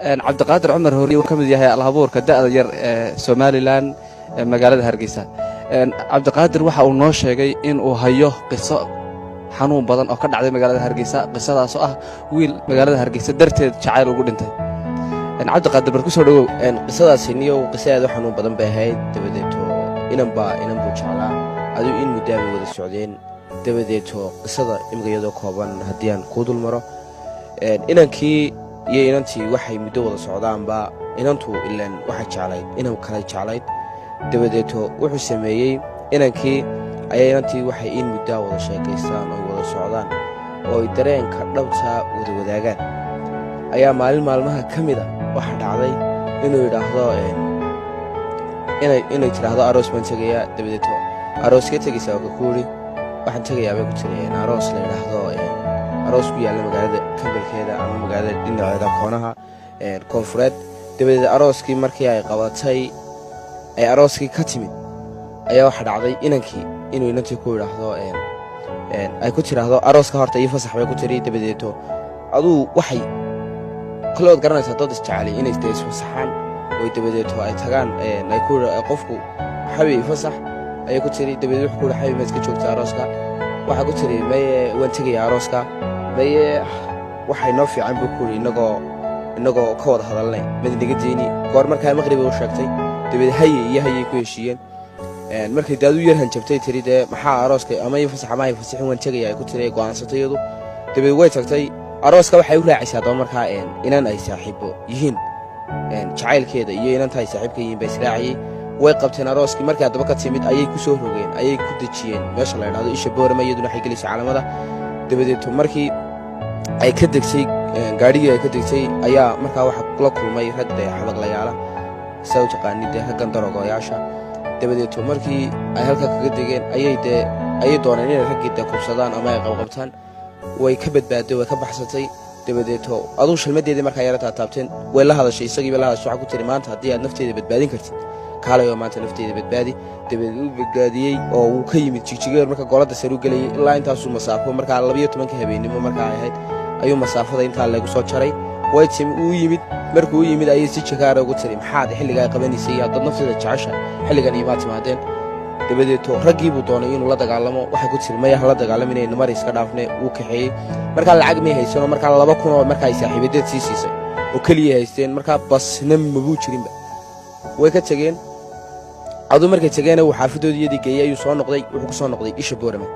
cabdiqaadir cumar horiye uu ka mid yahay alhabuurka da'da yar ee Somaliland ee magaalada Hargeysa. cabdiqaadir waxa uu noo sheegay in uu hayo qiso xanuun badan oo ka dhacday magaalada Hargeysa, qisadaas oo ah wiil magaalada Hargeysa darteed jacayl ugu dhintay. cabdiqaadir bar ku soo dhawow. qisadaasi niyo qisadeedu xanuun badan bay ahayd. dabadeeto inan buu jeclaa aduu in muddo ay wada socdeen. dabadeeto qisada imigayadoo kooban haddii aan ku dul maro, inankii iyo inantii waxay muddo wada socdaanba inantu ilaan waxay jeclayd inan kale jeclayd. dabadeeto wuxuu sameeyey inankii ayaa inantii waxay in muddaa wada sheekaystaan oo wada socdaan oo ay dareenka dhabtaa wada wadaagaan. ayaa maalin maalmaha ka mid a waxa dhacday inuu yidhaahdo inay tidhaahdo aroos baan tegayaa. dabadeeto arooskee tegaysaa waa ka ku yidhi waxaan tegayaa bay ku tiri aroos la yidhaahdo aroos ku yaalla magaalada kabalkeeda ama magaalada dhinaceeda koonaha koonfureed. dabadeed arooskii markii ay qabatay ay arooskii ka timid ayaa waxa dhacday inankii inuu inantii ku yidhaahdo ay ku tidhaahdo arooska horta ii fasax bay ku tiri. dabadeeto aduu waxay kale ood garanaysaa dad isjeceli inay isfasaxaan oo dabadeeto ay tagaan qofku xabi fasax ayay ku tiri. dabadeed wuxuu ku yidhi xabi ma iska joogtaa arooska? waxaa ku tiri maye waan tegayaa arooska. maye waxay noo fiican buu ku yidhi innagoo ka wada hadalnay madinaga deyni goor markaa maqrib u sheegtay. dabadeed hayay ku heshiiyeen. markay daadu yar hanjabtay tiri dee maxaa arooska ama ii fasax ama ay fasaxin waan tegayaa ay ku tiri go'aansatay iyadu. dabadeed way tagtay arooska waxay u raacaysaa daba markaa inan ay saaxiibo yihiin jacaylkeeda iyo inanta ay saaxiibka yihiin bay israaciyey. way qabteen arooskii markii haddaba ka timid ayay ku soo rogeen ayay ku dejiyeen meesha la yidhahdo isha boorama iyaduna waxay gelaysa caalamada. dabadeeto markii ay ka degtay gaadhigii ay ka degtay ayaa markaa waxa la kulmay rag dee xabaglayaala saa u taqaanid dee raggan daroogoyaasha. dabadeeto markii ay halkaa kaga degeen ayay dooneen inay raggii dee kubsadaan ama ay qabqabtaan. way ka badbaaday way ka baxsatay. dabadeeto aduu shalmadeedii markaa yara taataabteen way la hadashay isagiiba la hadashay waxa ku tiri maanta haddii aad nafteeda badbaadin kartid kaalay oo maanta nafteeda badbaadi. dabadeed uu badbaadiyey oo uu ka yimid jigjigeer marka goolada sare u gelayay ilaa intaasuu masaafo markaa 12 habeenimo markaa ahayd ayuu masaafada intaa lagu soo jaray. way timi uu yimid markuu yimid ayay si jagaara ugu tiri maxaad xilligaa qabanaysay haddaad nafteeda jecesha xilligan iimaa timaadeen. dabadeeto raggii buu doonay inuu la dagaalamo. waxay ku tiri maya hala dagaalaminayna mar iska dhaafne wuu kaxeeyey. markaa lacag may haysanoo markaa 2,000 oo markaa ay saaxiibadeed sii siisay oo keliya haysteen markaa basna mabuu jirinba. way ka tegeen aduu markay tegeen uu xaafadoodii iyadii geeyey ayuu soo noqday. wuxuu ku soo noqday isha boorama.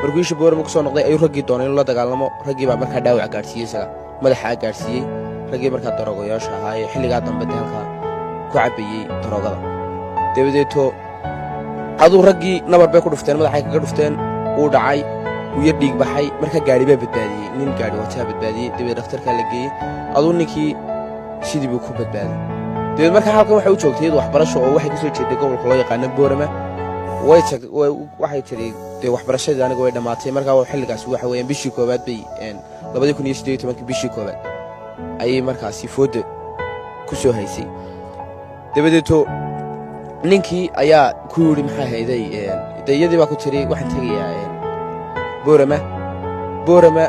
markuu isha boorama ku soo noqday ayuu raggii doonay inuu la dagaalamo. raggii baa markaa dhaawac gaadhsiiyey isaga madaxa gaadhsiiyey raggii markaa daroogayaasha ahaa ee xilligaa dambe dee halkaa ku cabbayey daroogada. dabadeeto aduu raggii nabar bay ku dhufteen madaxay kaga dhufteen wuu dhacay wuu yar dhiig baxay. markaa gaadhi baa badbaadiyey nin gaadhi wataa badbaadiyey. dabadeed dhakhtarkaa la geeyey aduu ninkii sidii buu ku badbaaday. dabadeed markaa halkan waxay u joogtay iyadu waxbarasho oo waxay ka soo jeeday gobolka loo yaqaano boorama. waxay tiri dee waxbarashadii aniga way dhammaatay. markaa xilligaas waxa weeyaan bishii koowaad bay 2018 bishii koowaad ayay markaasi fooda ku soo haysay. dabadeeto ninkii ayaa ku yidhi maxaa hayday dee iyadii baa ku tiri waxaan tegayaa boorama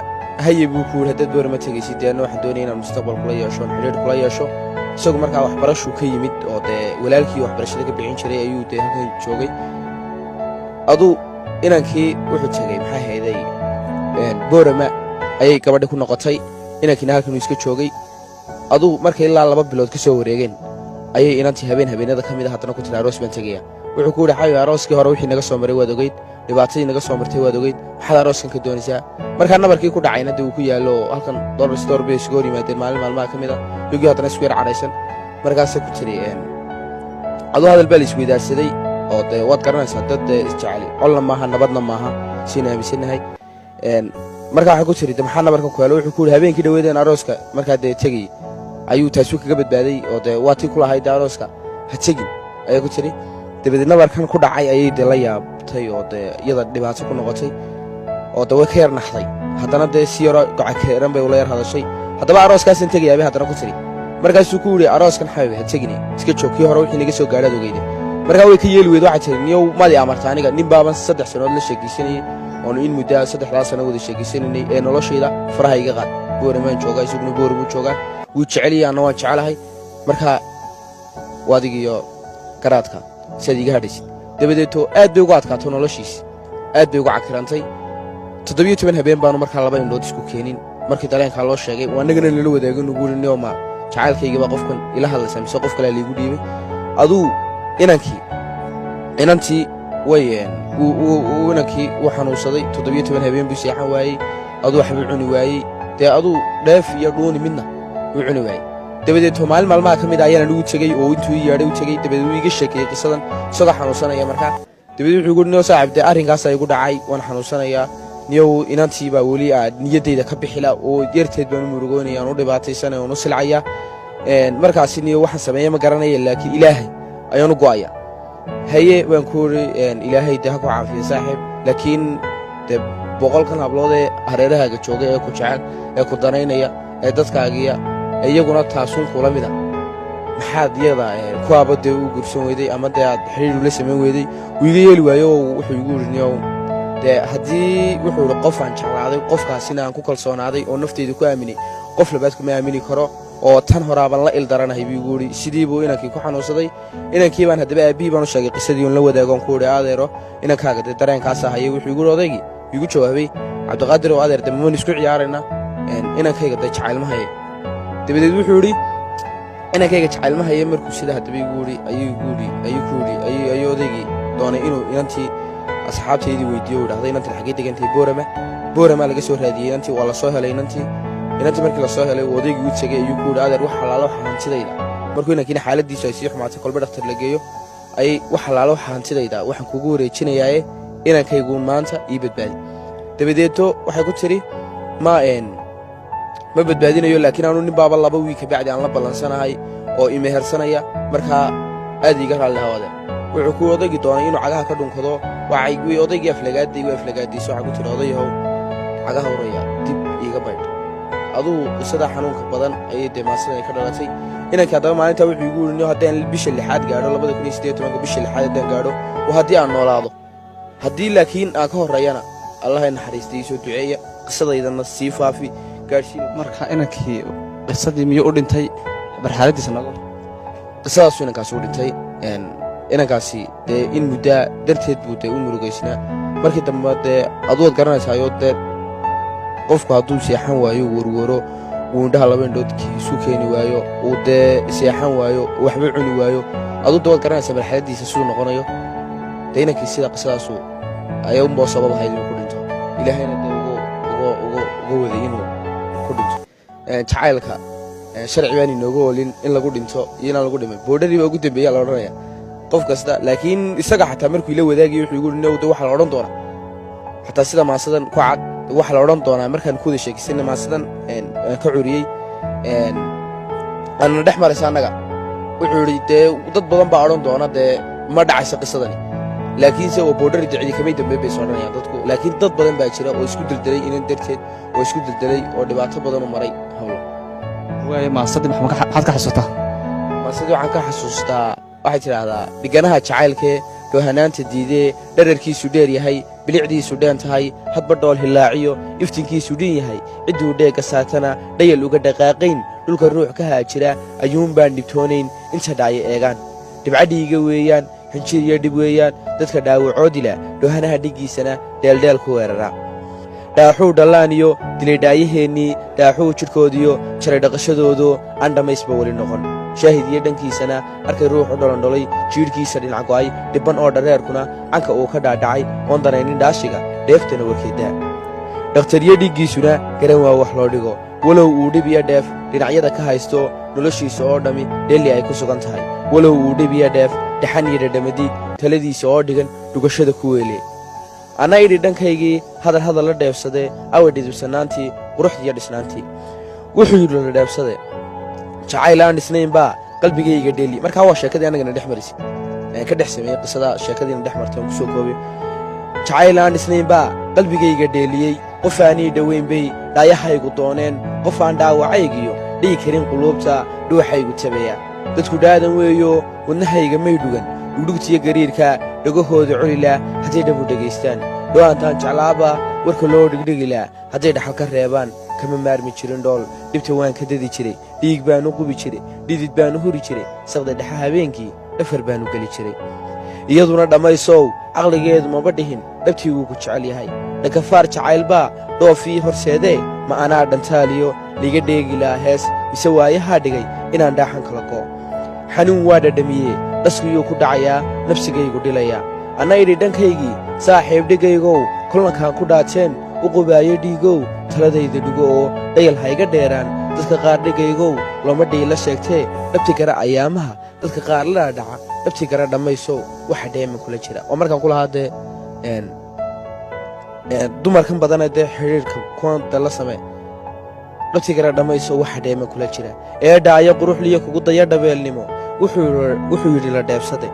haye buu ku yidhi haddaad boorama tegaysid deena waxaan doonaya inaan mustaqbal kula yeesho xidhiidh kula yeesho. isagu markaa waxbarashuu ka yimid oo dee walaalkii waxbarashada ka bixin jiray ayuu dee halkan joogay. aduu inankii wuxuu tegey maxaa hayday boorama ayay gabadhi ku noqotay. inankiina halkanuu iska joogay. aduu markay ilaa 2 bilood ka soo wareegeen ayay inantii habeenada ka mid a haddana ku tiri aroos baan tegayaa. wuxuu ku yidhi xayo arooskii hore wixii naga soo maray waad ogeyd dhibaatadii naga soo martay waad ogeyd maxaad arooskan ka doonaysaa? markaa nabarkii ku dhacayna dee uu ku yaallo oo halkan door bay isugu hor yimaadeen maalmaha ka mid a lugii haddana isku yar cadhaysan. markaasay ku tiri aduu hadal baa la isweydaarsaday oo dee waad garanaysaa dad dee isjeceli colna maaha nabadna maaha siina aaminsannahay. markaa waxay ku tiri de maxaa nabarkan ku yaalo? wuxuu ku yidhi habeenkii dhaweedeen arooska markaa dee tegayey ayuu taasuu kaga badbaaday oo dee waa tii ku lahayd dee arooska ha tegin ayay ku tiri. dabadeed nabarkan ku dhacay ayay dee la yaabtay oo dee iyada dhibaato ku noqotay oo dee way ka yar naxday. haddana dee si yaro gocakeeran bay ula yar hadashay. haddaba arooskaasaan tegayaa bay haddana ku tiri. markaasuu ku yidhi arooskan xabiib ha tegine iska joog kii hore wixii naga soo gaadhaad ogeyde. markaa way ka yeeli weyd waxay tiri niyow madi amarta aniga nin baaban 3 sanood la sheekaysanayey oonu in muddaa 3 sano wada sheekaysanaynay ee noloshayda faraha iga qaad booramaan joogaa isaguna boori buu joogaa wuu jeceliyay anna waan jecelahay markaa waadigiyo garaadka siaad iiga hadhaysid dabadeetoo aad bay uga adkaato noloshiisi aad bay uga cakirantay 17 habeen baanu markaa 2 indhood isku keenin markii dareenkaa loo sheegay waa annagana nala wadaagin ugu yidhi niyo ma jacaylkaygaba qofkan ila hadlaysa mise qof kale liigu dhiibay aduu inantii way inankii uu xanuunsaday 17 habeen buu seexan waayey aduu waxbuu cuni waayey dee aduu dheef iyo dhuuni midna wuu cuni waayey dabadeetoo maalin maalmaha ka mid a ayaan anigu tegey oo intuu ii yeedhay u tegey dabadeed wuu iga sheekeeyey qisadan isagoo xanuunsanaya markaa dabadeed wuxuu igu niyo saaxiib dee arrinkaasaa igu dhacay waan xanuunsanayaa niyow inantii baa weli aad niyaddayda ka bixila oo yarteed baan u murugoynaya aan u dhibaataysanaya oon u silcaya markaasi niyo waxaan sameeya ma garanaya laakiin ilaahay ayaan u go'aya haye waan ku uri ilaahay dee ha ku caafiya saaxiib laakiin dee 100 hablood ee hareerahaaga jooga ee ku jecel ee ku danaynaya ee dadkaagiya iyaguna taasuun kula mida maxaad iyada kuwaaba dee u gursan weyday ama dee aad xiriir ula samayn weyday wuu iga yeeli waayo oo wuxuu igu yidhi niyow dee haddii wuxuu idhi qof aan jeclaaday qofkaasina aan ku kalsoonaaday oo nafteyda ku aaminay qof labaad kuma aamini karo oo tan horaabaan la ildaranahay buu igu yidhi sidii buu inankii ku xanuunsaday inankii baan haddaba aabbihii baan u sheegay qisadii oon la wadaagoon ku idhi adeero inankaaga dee dareenkaasa hayay wuxuu igu yidhi odaygii igu jawaabay cabdiqaadir oo adeer dee maman isku ciyaaraynaa inankayga dee jacaylma haye dabadeed wuxuu yidhi inankayga jacaylma haye markuu sida haddaba igu yidhi ayuu odaygii doonay inuu inantii asxaabtaydii weydiiyo u idhahday inantan xaggee degantay boorama laga soo raadiyey inantii waa la soo helay inantii markii la soo helay uu odaygii u tegey ayuu ku yidhi adeer wax halaalo waxa hantidayda markuu inankiina xaaladdiisu ay sii xumaatay kolba dhakhtar la geeyo ayay wax halaalo waxa hantidayda waxaan kugu wareejinayaaye inankayguun maanta ii badbaadi dabadeeto waxay ku tidhi ma badbaadinayo laakiin aanu nin baaba 2 wiig ka bacdi aan la ballansanahay oo imehersanaya markaa aad iiga raalli adeer wuxuu ku odaygii doonay inuu cagaha ka dhunkado odaygii aflagaadiisa waxaa ku tidhi odayahow cagaha uraya dib iiga baydh aduu qisadaa xanuunka badan ayay dee maasadan ay ka dhalatay inankii haddaba maalintaa wuxuu igu yidhi niyo haddaan bisha 6aad gaadho 2018 bisha 6aad haddaan gaadho oo haddii aan noolaado haddii laakiin aan ka horreeyana allahay naxariista ii soo duceeya qisadaydana sii faafi gaadhsiin marka inankii qisadii miyuu u dhintay barxaaladiisa nago qisadaasuu inankaasi u dhintay inankaasi dee in muddaa darteed buu dee u murugaysnaa markii dambe dee aduad garanaysaayo dee qofku hadduu seexan waayo warwaro uu indhaha 2 indhood isu keeni waayo uu dee seexan waayo waxba cuni waayo aduu dawaad garanaysaa barxaaladiisa siduu noqonayo dee inankii sida qisadaasu ayaa unboo sabab ahayd inuu ku dhinto ilaahayna dee uga waday inuu ku dhinto jacaylka sharci baan inooga olin in lagu dhinto iyo inaan lagu dhiman boodharii baa ugu dambeeya la odhanaya qof kasta laakiin isaga xataa markuu ila wadaagay wuxuu igu yidhi de waxa la odhan doonaa xataa sida maasadan ku cad waxa la odhan doonaa markaan ku wada sheekisanay maasadan ka curiyey aanna dhex maraysa annaga wuxuu yidhi dee dad badan baa odhan doona dee ma dhacaysa qisadani laakiinse waa boodhari dicdi kamay dambe bay soo odhanayaan dadku laakiin dad badan baa jira oo isku deldelay inan darteed oo isku deldelay oo dhibaato badan u maray hawlo waaye maasadii maxaad ka xasuustaa maasadii waxaan ka xasuustaa waxay tidhaahdaa dhiganaha jacaylkee dhoohanaanta diidee dherarkiisu dheer yahay bilicdiisu dhean tahay hadba dhool hillaaciyo iftinkiisu dhin yahay cidduu dheegga saatana dhayal uga dhaqaaqayn dhulka ruux ka haajira ayuunbaan dhibtoonayn inta dhacya eegaan dhibcadhiiga weeyaan xinjir iyo dhib weeyaan dadka dhaawacoodila dhoohanaha dhiggiisana dheeldheel ku weerara dhaaxuu dhallaaniyo dilaydhaayaheennii dhaaxuu jidhkoodiyo jaray dhaqashadoodu aan dhammaysba weli noqon shaahid iyo dhankiisana arkay ruuxu dholondholay jiidhkiisa dhinac go'ay dhibban oo dhareerkuna canka uu ka dhaadhacay oon danaynin dhaashiga dheeftana warkeeddaa dhakhtaryo dhiggiisuna garan waa wax loo dhigo walow uu dhib iyo dheef dhinacyada ka haysto noloshiisa oo dhammi dheelli ay ku sugan tahay walow uu dhib iyo dheef dhaxan iyo dhadhamadiid taladiisa oo dhigan dhugashada ku weeliye anna idhi dhankaygii hadal la dheefsadee awa dhidibsanaantii quruxdiiyo dhisnaantii wuxuu yidhi la dheefsade jacayl aan dhisnayn baa qalbigayga dheeli markaa waa sheekadii annagana dhex marisay ka dhex sameeyey qisada sheekadiina dhex martay aan ku soo koobay jacayl aan dhisnayn baa qalbigayga dheeliyey qof aanii dhowayn bay dhaayahaygu dooneen qof aan dhaawacaygiyo dhihi karin quluubta dhuuxaygu tabeeya dadku dhaadan weeyo wadnahayga may dhugan dhugdhugtiyo gariirka dhagahooda culilaa hadday dhabu dhegaystaan dhowaantaan jeclaaba warka loo dhigdhigilaa hadday dhaxal ka reebaan kama maarmi jirin dhool dhibta waan ka dadi jiray dhiig baanu qubi jiray dhidid baanu huri jiray saqda dhexa habeenkii dhafar baanu geli jiray iyaduna dhammaysow caqligeedu maba dhihin dhabtii wuu ku jecel yahay dhakafaar jacaylbaa dhoofii horseedee ma anaa dhantaaliyo liga dheegi laha hees mise waayahaa dhigay inaan dhaaxan kala go' xanuun waa dhadhamiyee dhaskiyuu ku dhacayaa nafsigaygu dhilayaa anna idhi dhankaygii saaxiib dhigaygow kulankaan ku dhaateen u qubaayo dhiigow taladayda dhigo oo dhayal hayga dheeraan dadka qaar dhigaygow looma dhiila sheegtee dhabti gara ayaamaha dadka qaar la dhaadhaca dhabti gara dhammaysow waxa dheeman kula jira oo markaan ku lahaa dee dumarkan badana dee xidhiidhka kuwan de la samee dhabti gara dhammaysow waxa dheeman kula jira ee dhaayo quruxliyo kugu daya dhabeelnimo wuxuu yidhi la dheebsaday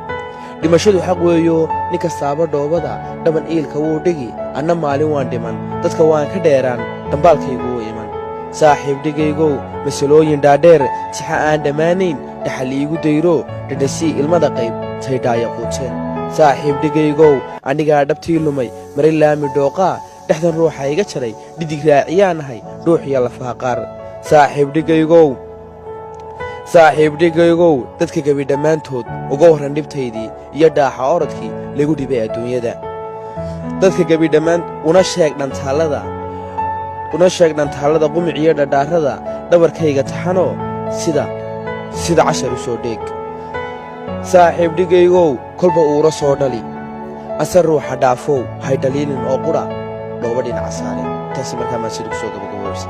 dhimashadu xaq weeyo nin kastaaba dhoobada dhaban iilka wuu dhigi anna maalin waan dhiman dadka waan ka dheeraan dhambaalkaygu wuu iman saaxiib dhigaygow masalooyin dhaadheer tixa aan dhammaanayn dhaxal iigu dayro dhadhasii ilmada qayb tay dhaaya quuteen saaxiib dhigaygow anigaa dhabtii lumay mari laami dhooqaa dhexdan ruuxa iga jaray dhidig raaciyaanahay dhuuxiyo lafaha qaar saaxiib dhigaygow dadka gebi dhammaantood uga warran dhibtaydii iyo dhaaxa orodkii lagu dhibay adduunyada dadka gebi dhammaan una sheeg dhantaallada qumic iyo dhadhaarada dhabarkayga taxanoo sida cashar u soo dheeg saaxiib dhigaygow kolba uura soo dhali ase ruuxa dhaafow hay dhaliilin oo qudha dhooba dhinaca saare intaasi markaa maa sidug soo gabagaboobsa